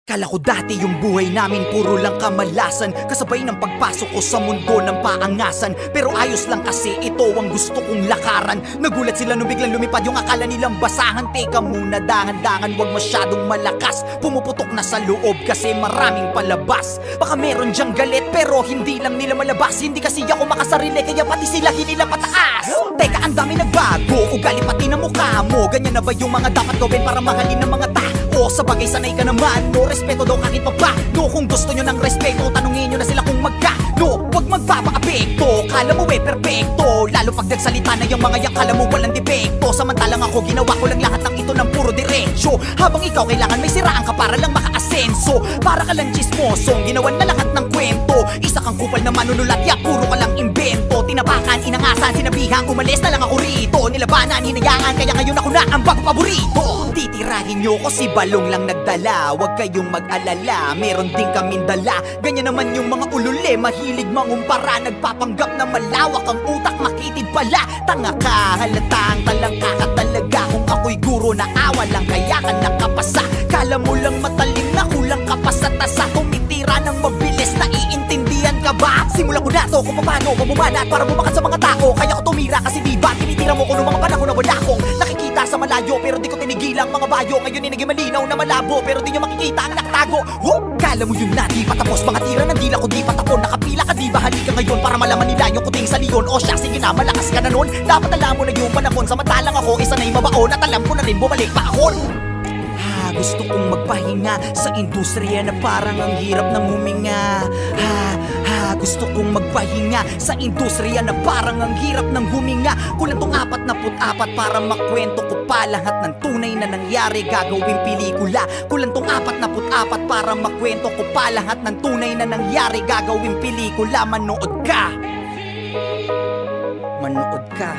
Kala ko dati yung buhay namin puro lang kamalasan, kasabay ng pagpasok ko sa mundo ng paangasan. Pero ayos lang kasi ito ang gusto kong lakaran. Nagulat sila nung biglang lumipad yung akala nilang basahan. Teka muna, dahan-dahan, wag masyadong malakas. Pumuputok na sa loob kasi maraming palabas. Baka meron dyang galit pero hindi lang nila malabas. Hindi kasi ako makasarili kaya pati sila hinila pataas. Teka, ang dami nagbago, ugali pati na mukha mo. Ganyan na ba yung mga dapat gawin para mahalin ng mga tao? Sa bagay sanay ka naman, no respeto daw kahit pa ba. No, kung gusto nyo ng respeto, tanungin nyo na sila kung magkano. Huwag magpapa-apekto, kala mo perfecto. Lalo pag nagsalita na yung mga yan, kala mo walang depekto. Samantalang ako, ginawa ko lang lahat ng ito ng puro diretsyo. Habang ikaw kailangan may siraan ka para lang makaasenso. Para ka lang chismosong, ginawan na lahat ng kwento. Isa kang kupal na manunulat, ya puro ka lang imbento. Tinapakan, inangasan, sinabihang umalis na lang ako rito. Nilabanan, hinayaan, kaya ngayon ako na ang bago paborito. Titirahin nyo ko si Balong lang nagdala. Huwag kayong mag-alala, meron din kaming dala. Ganyan naman yung mga ulule, mahilig mangumpara. Nagpapanggap na malawak ang utak, makitid pala. Tanga ka, halatang talangka ka talaga. Kung ako'y guro na awa lang, kaya ka nakapasa. Kala mo lang matalim na kulang ka pa sa tasa. Tumitira ng mabilis, naiintindihan ka ba? Simulan ko na to kung paano mamumanat para bumakat sa mga tao. Kaya ko tumira kasi diba tinitira mo ko noong mga panahon na wala akong nakikita sa malayo. Pero di ko tinigilang mga bayo. Ngayon ay naging malinaw na malabo, pero di nyo makikita ang nakatago. Kala mo yun na di patapos, mga tira ng dila ko di patapon. Nakapila ka di ba, halika ngayon para malaman nila yung kuting sa leon. O siya, sige na, malakas ka na nun. Dapat alam mo na yung panahon, samantalang ako isa na'y mabaon. At alam ko na rin bumalik pa ako. Gusto kong magpahinga sa industriya na parang ang hirap ng huminga. Gusto kong magpahinga sa industriya na parang ang hirap ng huminga. Kulang tong 44 para makwento ko pa lahat ng tunay na nangyari, gagawing pelikula. Kulang tong 44 para makwento ko pa lahat ng tunay na nangyari, gagawing pelikula. Manood ka. Manood ka.